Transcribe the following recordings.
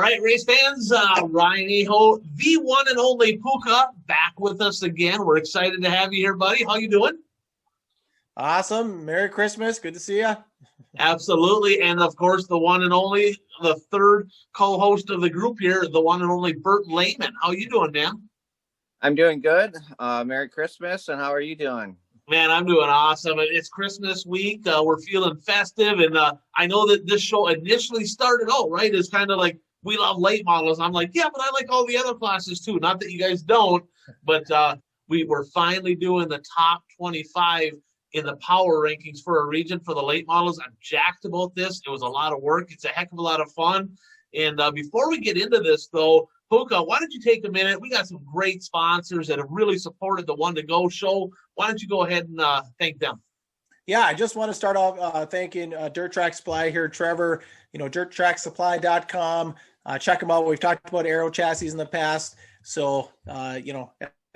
right, race fans, Ryan Aho, the one and only Puka, back with us again. We're excited to have you here, buddy. How you doing? Awesome. Merry Christmas. Good to see you. Absolutely. And, of course, the one and only, the third co-host of the group here, the one and only Bert Lehman. How you doing, man? I'm doing good. Merry Christmas, and how are you doing? Man, I'm doing awesome. It's Christmas week. We're feeling festive, and I know that this show initially started out, right, as kind of like, we love late models. I'm like, yeah, but I like all the other classes too. Not that you guys don't, but we were finally doing the top 25 in the power rankings for a region for the late models. I'm jacked about this. It was a lot of work. It's a heck of a lot of fun. And before we get into this, though, Puka, why don't you take a minute? We got some great sponsors that have really supported the One to Go show. Why don't you go ahead and thank them? Yeah, I just want to start off thanking Dirt Track Supply here, Trevor, dirttracksupply.com. Check them out. We've talked about aero chassis in the past. So,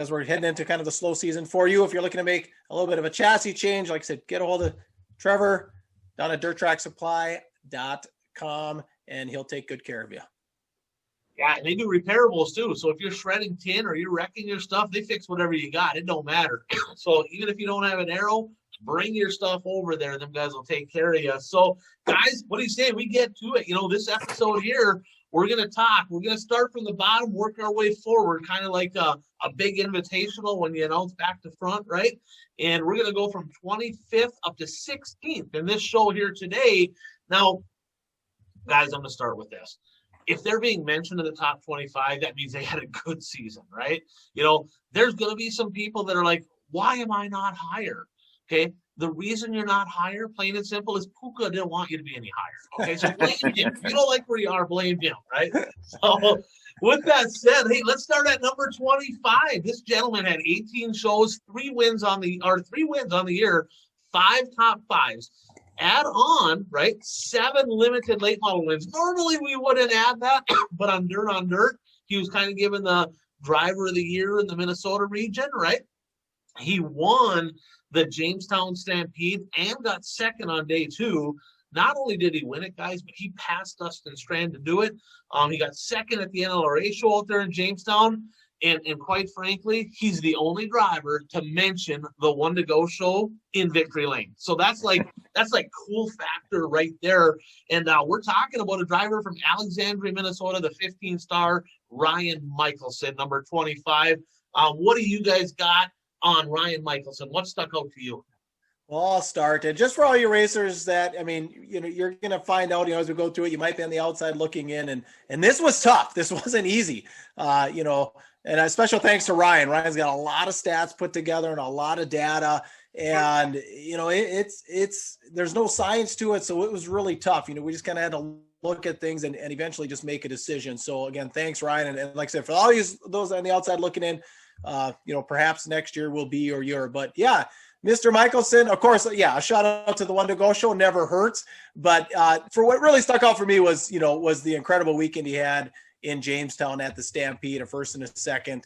as we're heading into kind of the slow season for you, if you're looking to make a little bit of a chassis change, like I said, get a hold of Trevor down at dirttracksupply.com, and he'll take good care of you. Yeah, and they do repairables too. So if you're shredding tin or you're wrecking your stuff, they fix whatever you got. It don't matter. So even if you don't have an aero, bring your stuff over there. Them guys will take care of you. So, guys, what do you say? We get to it. This episode here, we're going to talk. We're going to start from the bottom, work our way forward, kind of like a big invitational when you announce back to front, right? And we're going to go from 25th up to 16th in this show here today. Now, guys, I'm going to start with this. If they're being mentioned in the top 25, that means they had a good season, right? There's going to be some people that are like, why am I not higher? Okay, the reason you're not higher, plain and simple, is Puka didn't want you to be any higher. Okay, so blame him. If you don't like where you are, blame him, right? So with that said, hey, let's start at number 25. This gentleman had 18 shows, 3 wins on the year, 5 top 5s. Add on, right, 7 limited late model wins. Normally we wouldn't add that, but on dirt, he was kind of given the driver of the year in the Minnesota region, right? He won the Jamestown Stampede and got second on day 2. Not only did he win it, guys, but he passed Dustin Strand to do it. He got second at the NLRA show out there in Jamestown. And quite frankly, he's the only driver to mention the One to Go show in Victory Lane. So that's like cool factor right there. And we're talking about a driver from Alexandria, Minnesota, the 15-star Ryan Mikkelson, number 25. What do you guys got on Ryan Mikkelson? What stuck out to you? Well, I'll start. And just for all you racers that, you're going to find out, as we go through it, you might be on the outside looking in. And this was tough. This wasn't easy, and a special thanks to Ryan. Ryan's got a lot of stats put together and a lot of data. And, it's there's no science to it. So it was really tough. We just kind of had to look at things and eventually just make a decision. So again, thanks, Ryan. And like I said, for all those on the outside looking in, perhaps next year will be your year. But yeah, Mr. Mikkelson, of course, yeah, a shout out to the One to Go show, never hurts. But for what really stuck out for me was the incredible weekend he had in Jamestown at the Stampede, a first and a second.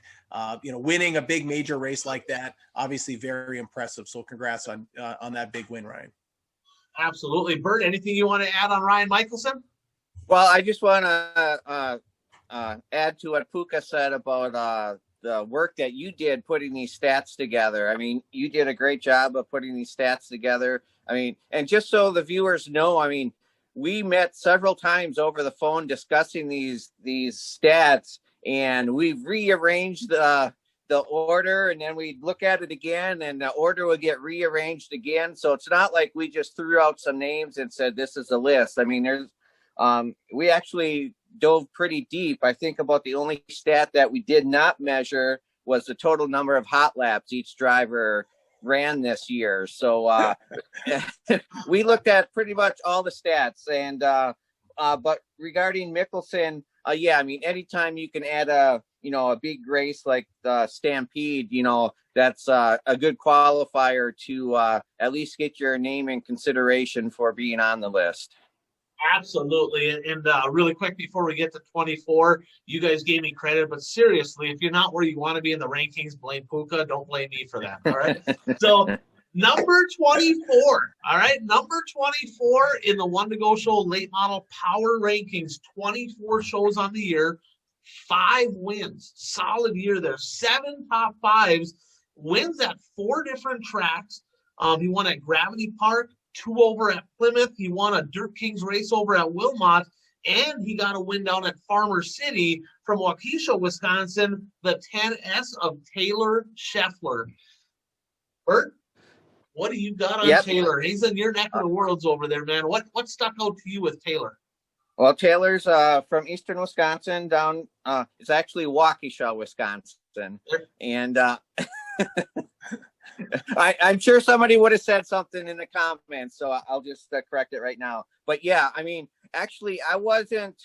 Winning a big major race like that, obviously very impressive. So congrats on that big win, Ryan. Absolutely. Bert, anything you want to add on Ryan Mikkelson? Well, I just want to add to what Puka said about the work that you did putting these stats together. You did a great job of putting these stats together. And just so the viewers know, we met several times over the phone discussing these stats, and we've rearranged the order, and then we'd look at it again, and the order would get rearranged again. So it's not like we just threw out some names and said, this is a list. We actually dove pretty deep. I think about the only stat that we did not measure was the total number of hot laps each driver ran this year. So we looked at pretty much all the stats. And but regarding Mikkelson, anytime you can add a big race like the Stampede, that's a good qualifier to at least get your name in consideration for being on the list. Absolutely. And really quick before we get to 24, you guys gave me credit, but seriously, if you're not where you want to be in the rankings, blame Puka. Don't blame me for that. All right. So Number 24. All right. Number 24 in the One to Go Show late model power rankings. 24 shows on the year, 5 wins. Solid year there. 7 top 5s. Wins at 4 different tracks. He won at Gravity Park, 2 over at Plymouth. He won a Dirt Kings race over at Wilmot. And he got a win down at Farmer City from Waukesha, Wisconsin, the 10S of Taylor Scheffler. Bert, what do you got on Taylor? He's in your neck of the worlds over there, man. What stuck out to you with Taylor? Well, Taylor's from eastern Wisconsin down. It's actually Waukesha, Wisconsin. And I'm sure somebody would have said something in the comments, so I'll just correct it right now. But yeah, I mean, actually, I wasn't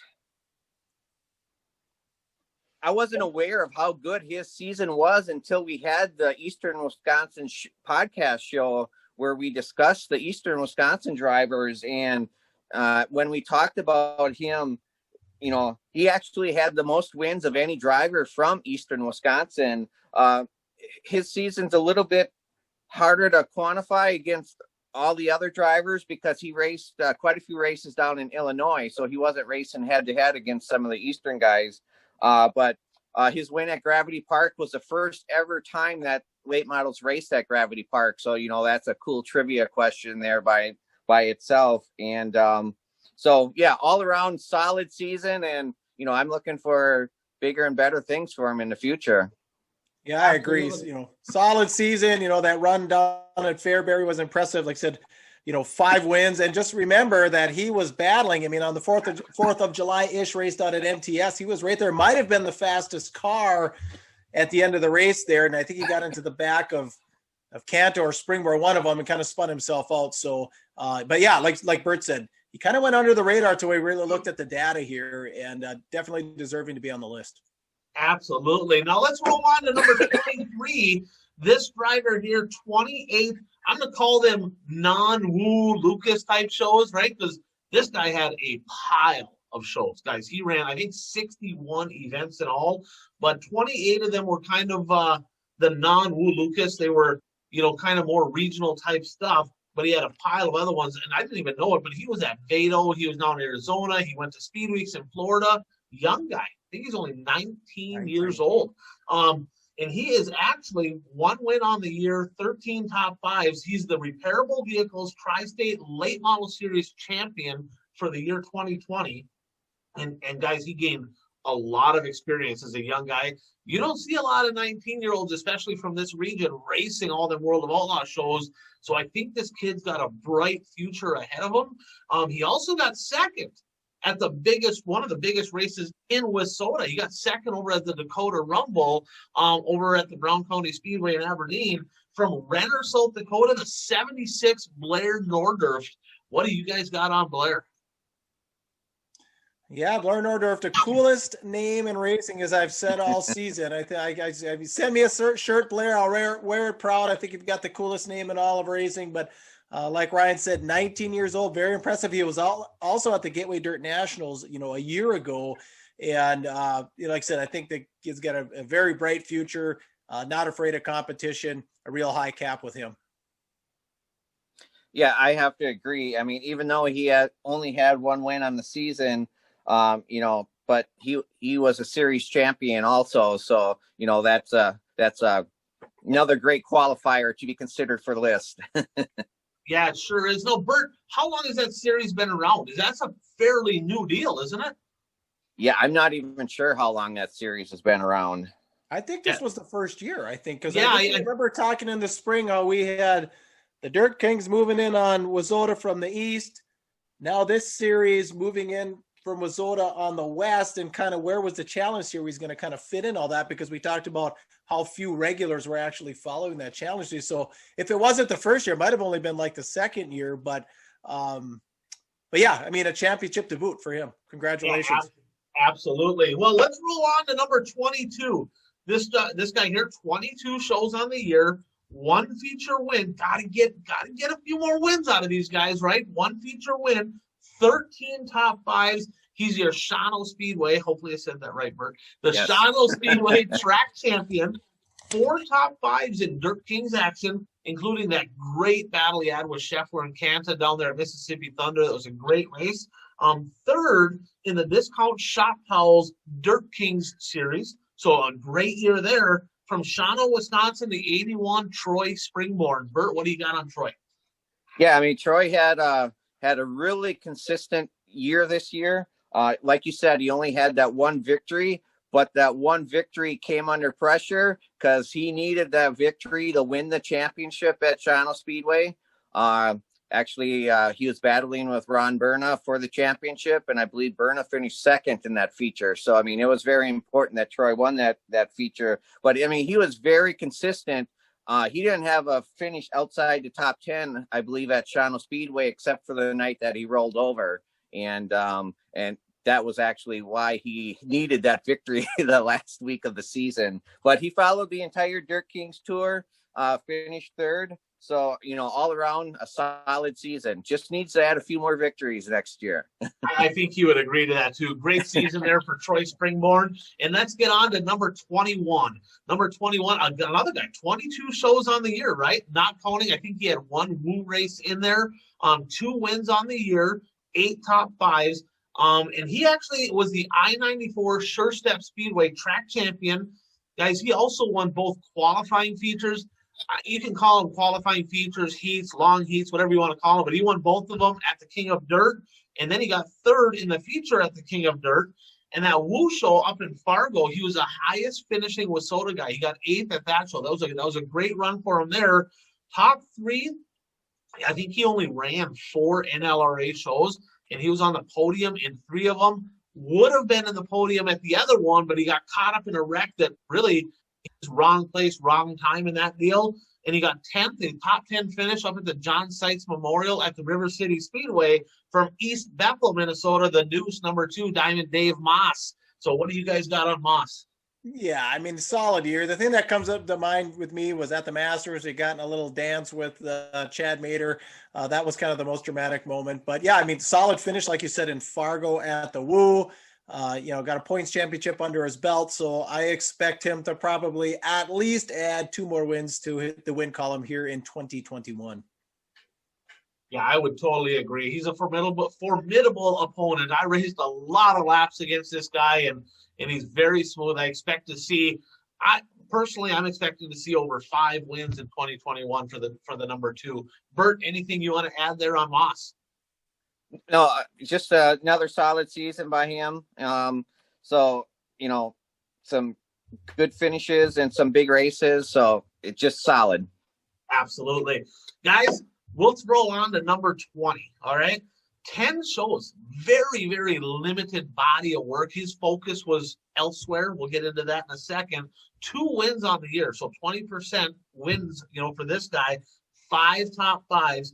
aware of how good his season was until we had the Eastern Wisconsin podcast show where we discussed the Eastern Wisconsin drivers. And when we talked about him, you know, he actually had the most wins of any driver from Eastern Wisconsin. His season's a little bit harder to quantify against all the other drivers because he raced quite a few races down in Illinois. So he wasn't racing head to head against some of the Eastern guys. But his win at Gravity Park was the first ever time that late models raced at Gravity Park. So, you know, that's a cool trivia question there by itself. And so, yeah, all around solid season. And, you know, I'm looking for bigger and better things for him in the future. Yeah, I agree. You know, solid season. You know, that run down at Fairbury was impressive. Like I said, you know, 5 wins. And just remember that he was battling. I mean, on the 4th of July-ish race out at MTS, he was right there. Might have been the fastest car at the end of the race there. And I think he got into the back of Canto or Springboard, one of them, and kind of spun himself out. So, but yeah, like Bert said, he kind of went under the radar until we really looked at the data here, and definitely deserving to be on the list. Absolutely. Now let's roll on to number 23. This driver here, 28. I'm going to call them non-Woo Lucas type shows, right? Because this guy had a pile of shows, guys. He ran, I think, 61 events in all, but 28 of them were kind of the non-Woo Lucas. They were, you know, kind of more regional type stuff, but he had a pile of other ones, and I didn't even know it, but he was at Vado. He was down in Arizona. He went to Speed Weeks in Florida. Young guy. I think he's only 19 years old. And he is actually 1 win on the year, 13 top 5s. He's the Repairable Vehicles Tri-State Late Model Series champion for the year 2020. And guys, he gained a lot of experience as a young guy. You don't see a lot of 19-year-olds, especially from this region, racing all the World of Outlaw shows. So I think this kid's got a bright future ahead of him. He also got second at one of the biggest races in Wissota. He got second over at the Dakota Rumble, over at the Brown County Speedway in Aberdeen. From Renner, South Dakota, to 76 Blair Nordorf. What do you guys got on Blair? Yeah, Blair Nordorf, the coolest name in racing, as I've said all season. If you send me a shirt, Blair, I'll wear it proud. I think you've got the coolest name in all of racing. But like Ryan said, 19 years old, very impressive. He was also at the Gateway Dirt Nationals, you know, a year ago. And like I said, I think the kid's got a very bright future, not afraid of competition, a real high cap with him. Yeah, I have to agree. I mean, even though he had only had 1 win on the season, you know, but he was a series champion also. So, you know, that's another great qualifier to be considered for the list. Yeah, it sure is. No, Bert, how long has that series been around? That's a fairly new deal, isn't it? Yeah, I'm not even sure how long that series has been around. I think this was the first year, because I remember talking in the spring how we had the Dirt Kings moving in on Wissota from the east. Now this series moving in from Wissota on the west, and kind of where was the Challenge Series going to kind of fit in all that, because we talked about how few regulars were actually following that Challenge Series. So if it wasn't the first year, it might have only been like the second year, but yeah, I mean, a championship to boot for him. Congratulations. Yeah, absolutely. Well, let's roll on to number 22. This guy here, 22 shows on the year, 1 feature win. Gotta get a few more wins out of these guys, right? 1 feature win, 13 top 5s. He's your Shawano Speedway. Hopefully I said that right, Bert. The Shawano Speedway track champion, 4 top 5s in Dirt Kings action, including that great battle he had with Scheffler and Kanta down there at Mississippi Thunder. That was a great race. Third in the Discount Shop Towels Dirt Kings series. So a great year there. From Shawano, Wisconsin, the 81 Troy Springborn. Bert, what do you got on Troy? Yeah, I mean, Troy had a really consistent year this year. Like you said, he only had that one victory, but that one victory came under pressure because he needed that victory to win the championship at Shawano Speedway. Actually, he was battling with Ron Berna for the championship, and I believe Berna finished second in that feature. So, I mean, it was very important that Troy won that feature. But, I mean, he was very consistent. He didn't have a finish outside the top 10, I believe, at Shawano Speedway, except for the night that he rolled over. And that was actually why he needed that victory the last week of the season. But he followed the entire Dirt Kings tour, finished third. So, you know, all around a solid season. Just needs to add a few more victories next year. I think you would agree to that, too. Great season there for Troy Springborn. And let's get on to number 21. Number 21, another guy, 22 shows on the year, right? Not counting, I think he had one woo race in there, 2 wins on the year, 8 top 5s. And he actually was the I-94 Sure Step Speedway track champion. Guys, he also won both qualifying features. You can call them qualifying features, heats, long heats, whatever you want to call them, but he won both of them at the King of Dirt, and then he got third in the feature at the King of Dirt. And that Woo show up in Fargo, he was the highest finishing WISSOTA guy. He got 8th at that show. That was a great run for him there. Top 3, I think he only ran 4 NLRA shows, and he was on the podium in 3 of them. Would have been in the podium at the other one, but he got caught up in a wreck that really wrong place, wrong time in that deal. And he got 10th, a top 10 finish up at the John Seitz Memorial at the River City Speedway from East Bethel, Minnesota, the Noose number 2, Diamond Dave Moss. So what do you guys got on Moss? Yeah, I mean, solid year. The thing that comes up to mind with me was at the Masters, he got in a little dance with Chad Mater. That was kind of the most dramatic moment. But yeah, I mean, solid finish, like you said, in Fargo at the Woo. Got a points championship under his belt, so I expect him to probably at least add 2 more wins to hit the win column here in 2021. Yeah, I would totally agree. He's a formidable opponent. I raced a lot of laps against this guy, and he's very smooth. I'm expecting to see over 5 wins in 2021 for the number 2. Bert, anything you want to add there on Moss? No, just another solid season by him. So, you know, some good finishes and some big races. So it's just solid. Absolutely. Guys, we'll roll on to number 20. All right. 10 shows, very, very limited body of work. His focus was elsewhere. We'll get into that in a second. 2 wins on the year. So 20% wins, for this guy, 5 top 5s.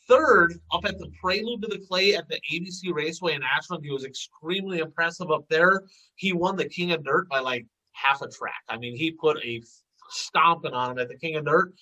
Third, up at the Prelude to the Clay at the ABC Raceway in Ashland. He was extremely impressive up there. He won the King of Dirt by like half a track. I mean, he put a stomping on him at the King of Dirt.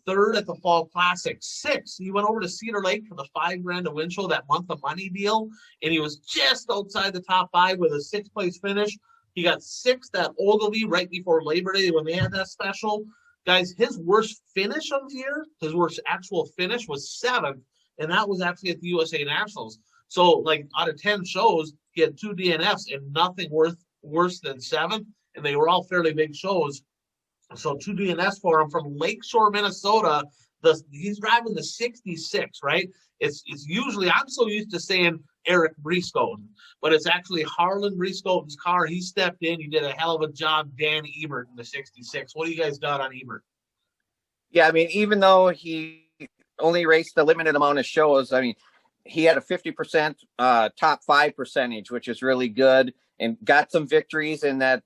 Third at the Fall Classic. 6th, he went over to Cedar Lake for the $5,000 to win show, that month of money deal, and he was just outside the top 5 with a 6th place finish. He got 6th at Ogilvy right before Labor Day when they had that special. Guys, his worst finish of the year, his worst actual finish was 7th, and that was actually at the USA Nationals. So, like, out of 10 shows, he had 2 DNFs and nothing worse than 7th, and they were all fairly big shows. So 2 DNFs for him from Lakeshore, Minnesota. He's driving the 66, right? It's usually, I'm so used to saying Eric Briescoten, but it's actually Harlan Briescoten's car. He stepped in. He did a hell of a job. Dan Ebert in the 66. What do you guys got on Ebert? Yeah, I mean, even though he only raced a limited amount of shows, I mean, he had a 50% top 5 percentage, which is really good, and got some victories in that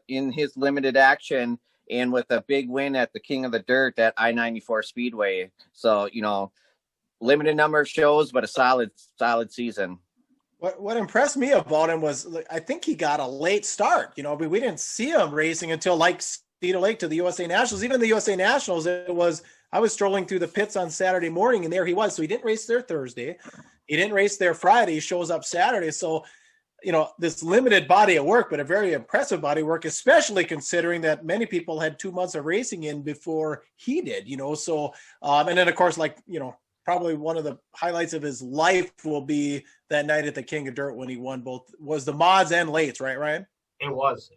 in his limited action, and with a big win at the King of the Dirt at I-94 Speedway. So, limited number of shows, but a solid season. What impressed me about him was, I think he got a late start. We didn't see him racing until like Cedar Lake to the USA Nationals. Even the USA Nationals, I was strolling through the pits on Saturday morning, and there he was. So he didn't race there Thursday. He didn't race there Friday. He shows up Saturday. So, this limited body of work, but a very impressive body of work, especially considering that many people had 2 months of racing in before he did, so, and then of course, probably one of the highlights of his life will be that night at the King of Dirt when he won was the mods and lates, right, Ryan? It was.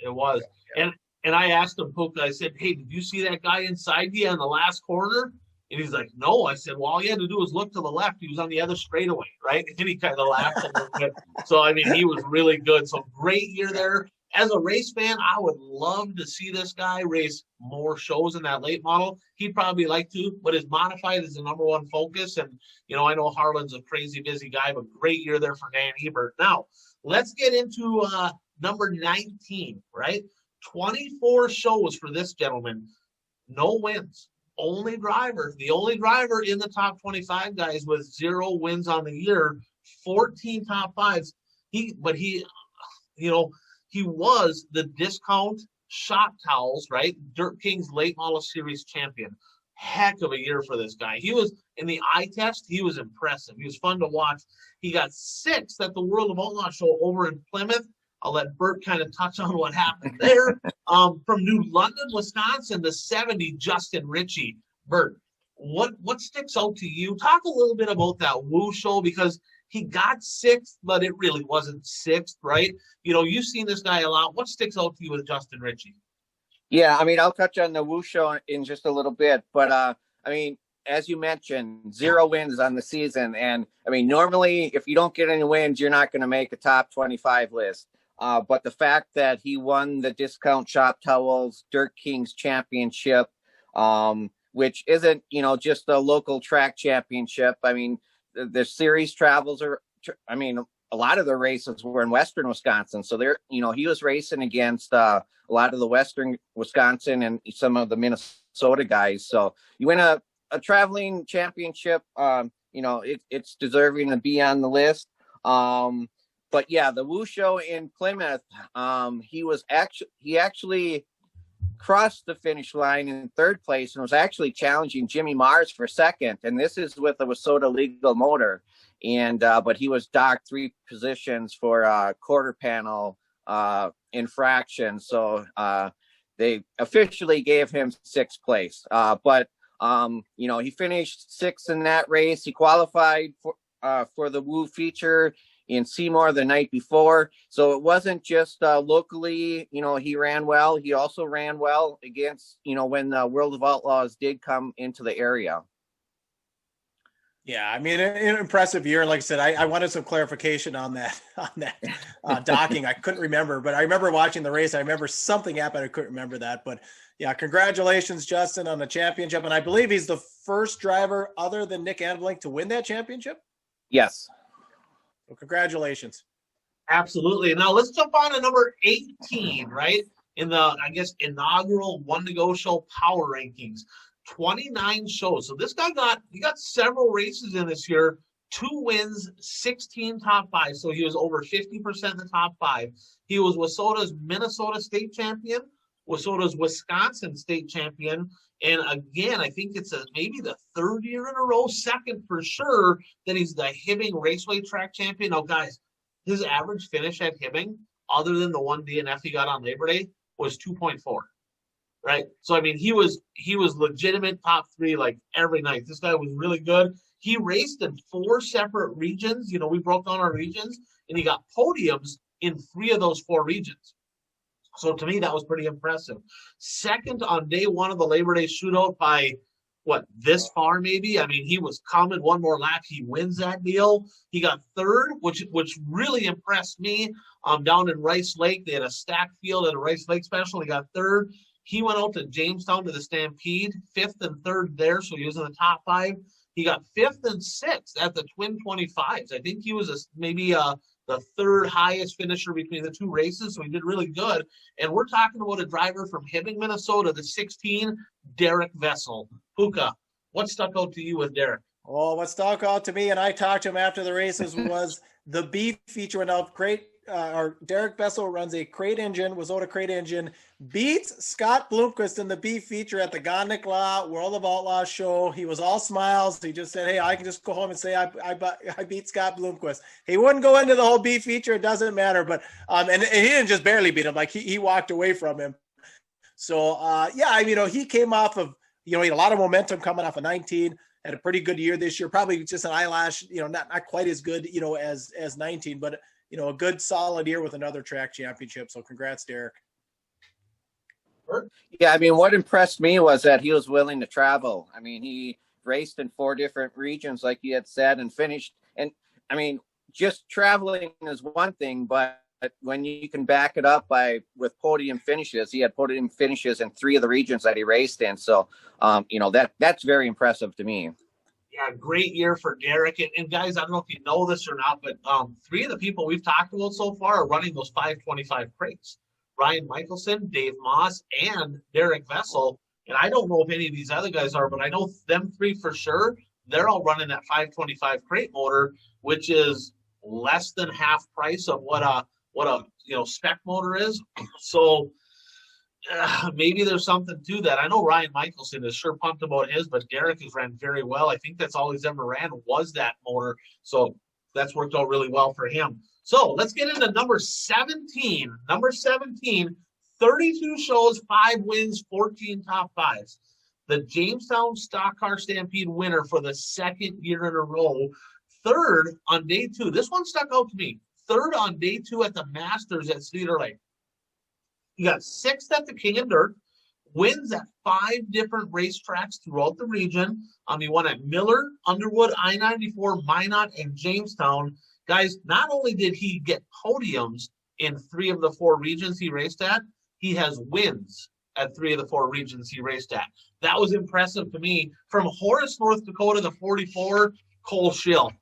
Yeah. And I asked him, Puka, I said, hey, did you see that guy inside you on the last corner? And he's like, no. I said, well, all you had to do was look to the left. He was on the other straightaway, right? And he kind of laughed a little bit. So, he was really good. So, great year there. As a race fan, I would love to see this guy race more shows in that late model. He'd probably like to, but his modified is the number one focus. And, I know Harlan's a crazy busy guy, but great year there for Dan Ebert. Now, let's get into number 19, right? 24 shows for this gentleman. No wins. The only driver in the top 25 guys with 0 wins on the year, 14 top fives. He was the discount shop towels, right? Dirt King's late model series champion. Heck of a year for this guy. He was in the eye test. He was impressive. He was fun to watch. He got 6th at the World of Outlaw show over in Plymouth. I'll let Bert kind of touch on what happened there. From New London, Wisconsin, the 70, Justin Ritchie. Bert, what sticks out to you? Talk a little bit about that Woo show, because he got 6th, but it really wasn't 6th, right? You've seen this guy a lot. What sticks out to you with Justin Ritchie? Yeah, I'll touch on the Woo show in just a little bit, but as you mentioned, 0 wins on the season, and normally if you don't get any wins, you're not going to make a top 25 list. But the fact that he won the Discount Shop Towels Dirt Kings Championship, which isn't, just a local track championship. The series travels are, a lot of the races were in Western Wisconsin. So he was racing against a lot of the Western Wisconsin and some of the Minnesota guys. So you win a traveling championship, it's deserving to be on the list. But yeah, the Woo show in Plymouth, he actually crossed the finish line in 3rd place and was actually challenging Jimmy Mars for 2nd. And this is with a Wasota legal motor. And, but he was docked 3 positions for quarter panel infraction. So they officially gave him 6th place. But he finished 6th in that race. He qualified for the Woo feature in Seymour the night before. So it wasn't just locally, he ran well. He also ran well against, when the World of Outlaws did come into the area. Yeah, an impressive year. Like I said, I wanted some clarification on that docking. I couldn't remember, but I remember watching the race. I remember something happened. I couldn't remember that. But yeah, congratulations, Justin, on the championship. And I believe he's the first driver other than Nick Anblink to win that championship? Yes. So congratulations. Absolutely. Now let's jump on to number 18, right? In the, inaugural One to Go Show power rankings. 29 shows. So this guy got several races in this year, 2 wins, 16 top 5. So he was over 50% in the top 5. He was Wasota's Minnesota state champion, Wasota's Wisconsin state champion. And again, I think it's maybe the 3rd year in a row, 2nd for sure, that he's the Hibbing Raceway track champion. Now, guys, his average finish at Hibbing, other than the 1 DNF he got on Labor Day, was 2.4. Right? So, he was legitimate top 3 like every night. This guy was really good. He raced in 4 separate regions. We broke down our regions, and he got podiums in 3 of those 4 regions. So to me, that was pretty impressive. 2nd on day 1 of the Labor Day shootout by this far maybe. He was coming 1 more lap. He wins that deal. He got 3rd, which really impressed me. Down in Rice Lake, they had a stacked field at a Rice Lake special. He got 3rd. He went out to Jamestown to the Stampede, 5th and 3rd there. So he was in the top 5. He got 5th and 6th at the Twin 25s. I think he was maybe the 3rd highest finisher between the 2 races. So he did really good. And we're talking about a driver from Hibbing, Minnesota, the 16, Derek Vessel. Puka, what stuck out to you with Derek? Oh, what stuck out to me, and I talked to him after the races, was the beef feature went out great. or Derek Bessel runs a crate engine, Wazota crate engine, beats Scott Bloomquist in the B feature at the Gondik Law World of Outlaws show. He was all smiles. He just said, hey, I can just go home and say I beat Scott Bloomquist. He wouldn't go into the whole B feature. It doesn't matter. But and he didn't just barely beat him. Like he walked away from him. So, he came off of, he had a lot of momentum coming off of 19, had a pretty good year this year, probably just an eyelash, not quite as good, as 19, but, a good solid year with another track championship. So congrats, Derek. Yeah, I mean, what impressed me was that he was willing to travel. I mean, he raced in 4 different regions, like he had said, and finished. And I mean, just traveling is one thing, but when you can back it up with podium finishes, he had podium finishes in 3 of the regions that he raced in. So, that's very impressive to me. Yeah, great year for Derek. And guys, I don't know if you know this or not, but 3 of the people we've talked about so far are running those 525 crates. Ryan Mikkelson, Dave Moss, and Derek Vessel. And I don't know if any of these other guys are, but I know them 3 for sure. They're all running that 525 crate motor, which is less than half price of what a spec motor is. So maybe there's something to that. I know Ryan Mikkelson is sure pumped about his, but Derek has ran very well. I think that's all he's ever ran was that motor. So that's worked out really well for him. So let's get into number 17. Number 17, 32 shows, 5 wins, 14 top 5s. The Jamestown Stock Car Stampede winner for the 2nd year in a row. 3rd on day 2. This one stuck out to me. 3rd on day 2 at the Masters at Cedar Lake. He got 6th at the King of Dirt, wins at 5 different racetracks throughout the region. He won at Miller, Underwood, I-94, Minot, and Jamestown. Guys, not only did he get podiums in 3 of the 4 regions he raced at, he has wins at 3 of the 4 regions he raced at. That was impressive to me. From Horace, North Dakota, the 44, Cole Schill.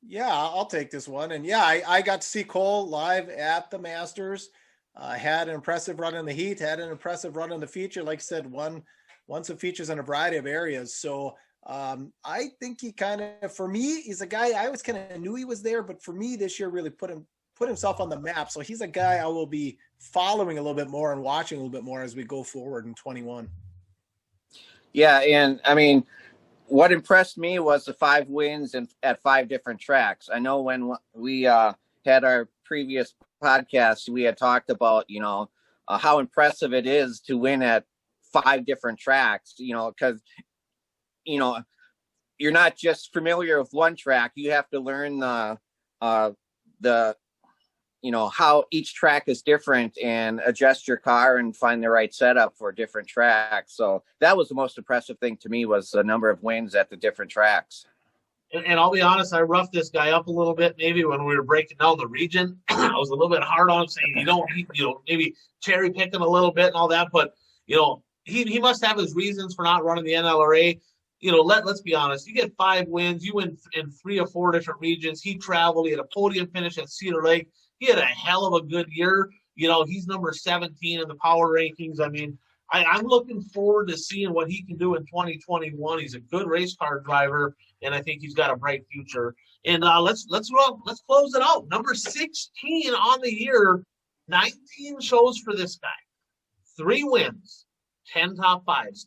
Yeah, I'll take this one. And yeah, I got to see Cole live at the Masters. Had an impressive run in the heat, had an impressive run in the feature. Like I said, won some features in a variety of areas. So I think he kind of, for me, he's a guy I always kind of knew he was there, but for me this year really put himself on the map. So he's a guy I will be following a little bit more and watching a little bit more as we go forward in 21. Yeah, and I mean, what impressed me was the 5 wins at 5 different tracks. I know when we had our previous podcast, we had talked about, how impressive it is to win at 5 different tracks, because, you're not just familiar with one track. You have to learn how each track is different and adjust your car and find the right setup for different tracks. So that was the most impressive thing to me, was the number of wins at the different tracks. And I'll be honest, I roughed this guy up a little bit maybe when we were breaking down the region. I was a little bit hard on him, saying maybe cherry picking a little bit and all that. But, he must have his reasons for not running the NLRA. Let's be honest. You get 5 wins. You win in 3 or 4 different regions. He traveled. He had a podium finish at Cedar Lake. He had a hell of a good year. He's number 17 in the power rankings. I mean, I'm looking forward to seeing what he can do in 2021. He's a good race car driver, and I think he's got a bright future. And let's close it out. Number 16 on the year, 19 shows for this guy, 3 wins, 10 top 5s.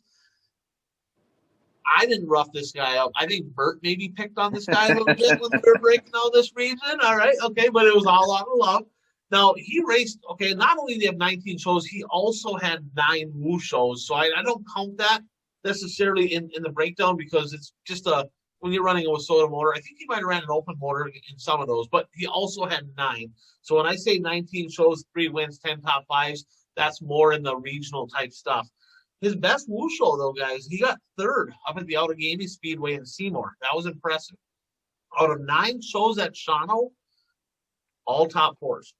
I didn't rough this guy up. I think Bert maybe picked on this guy a little bit when we were breaking out this region. All right, okay, but it was all out of love. Now, he raced, not only did he have 19 shows, he also had 9 woo shows. So I don't count that necessarily in the breakdown, because it's just when you're running a Wazota motor, I think he might have ran an open motor in some of those, but he also had 9. So when I say 19 shows, 3 wins, 10 top 5s, that's more in the regional type stuff. His best woo show, though, guys, he got 3rd up at the Allegheny Speedway in Seymour. That was impressive. Out of 9 shows at Shawano, all top 4s.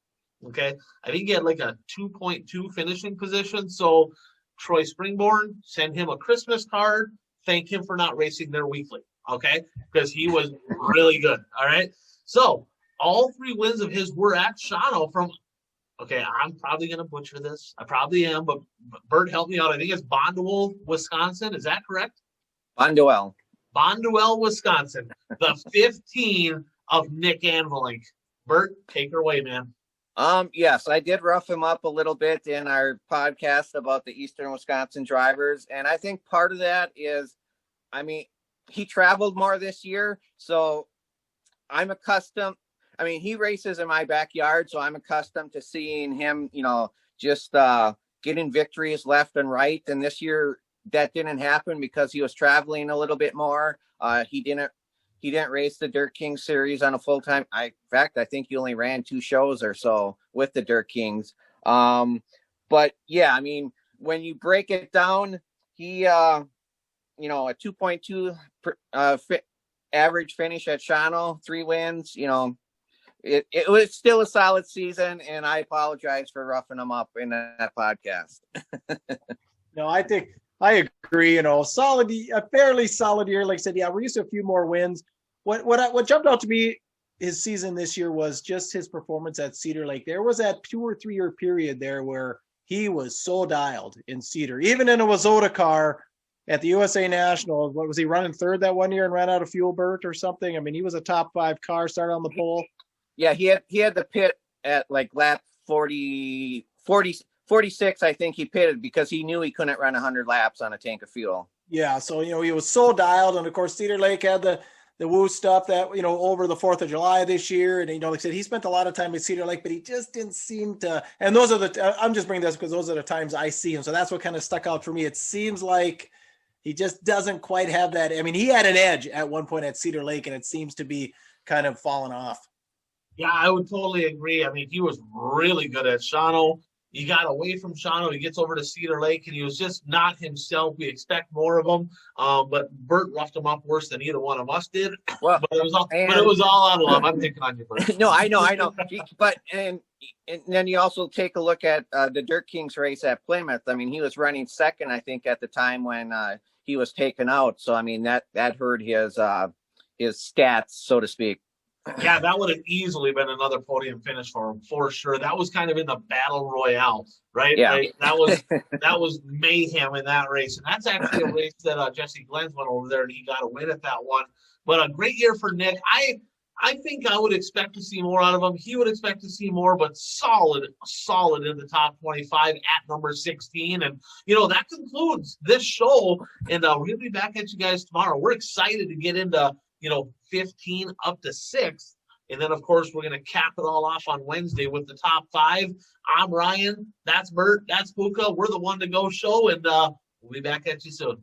Okay, I think he had like a 2.2 finishing position. So Troy Springborn, send him a Christmas card. Thank him for not racing there weekly. Okay, because he was really good. All right. So all 3 wins of his were at Shawano from. Okay, I'm probably going to butcher this. I probably am, but Bert, help me out. I think it's Bonduel, Wisconsin. Is that correct? Bonduel, Wisconsin. The 15 of Nick Anvilink. Bert, take her away, man. Yes, I did rough him up a little bit in our podcast about the Eastern Wisconsin drivers. And I think part of that is, I mean, he traveled more this year. So I'm accustomed. I mean, he races in my backyard, so I'm accustomed to seeing him, just getting victories left and right. And this year that didn't happen because he was traveling a little bit more. He didn't race the Dirt King series on a full time. In fact, I think he only ran 2 shows or so with the Dirt Kings. But yeah, I mean, when you break it down, he, a 2.2 average finish at Shawano, 3 wins. It was still a solid season, and I apologize for roughing him up in that podcast. No, I think I agree. Solid, a fairly solid year. Like I said, yeah, we're used to a few more wins. What jumped out to me his season this year was just his performance at Cedar Lake. There was that 2 or 3 year period there where he was so dialed in Cedar, even in a Wazota car at the USA National. What was he running third that one year and ran out of fuel, Bert, or something? I mean, he was a top 5 car, started on the pole. Yeah, he had the pit at like lap 46, I think he pitted because he knew he couldn't run 100 laps on a tank of fuel. Yeah, so he was so dialed, and of course Cedar Lake had the woo stuff that over the 4th of July this year, and like I said, he spent a lot of time at Cedar Lake, but he just didn't seem to. And those are I'm just bringing this because those are the times I see him, so that's what kind of stuck out for me. It seems like he just doesn't quite have that. I mean, he had an edge at one point at Cedar Lake, and it seems to be kind of fallen off. Yeah, I would totally agree. I mean, he was really good at Shawano. He got away from Shawano. He gets over to Cedar Lake, and he was just not himself. We expect more of him. But Bert roughed him up worse than either one of us did. Well, but it was all out of love. I'm picking on you, Bert. No, I know. But and then you also take a look at the Dirt Kings race at Plymouth. I mean, he was running second, I think, at the time when he was taken out. So I mean, that hurt his stats, so to speak. Yeah, that would have easily been another podium finish for him, for sure. That was kind of in the battle royale, right? Yeah. Right? That was mayhem in that race. And that's actually a race that Jesse Glenn's went over there, and he got a win at that one. But a great year for Nick. I think I would expect to see more out of him. He would expect to see more, but solid in the top 25 at number 16. And, that concludes this show. And we'll be back at you guys tomorrow. We're excited to get into 15 up to 6. And then, of course, we're going to cap it all off on Wednesday with the top 5. I'm Ryan. That's Bert. That's Puka. We're the One to Go show. And we'll be back at you soon.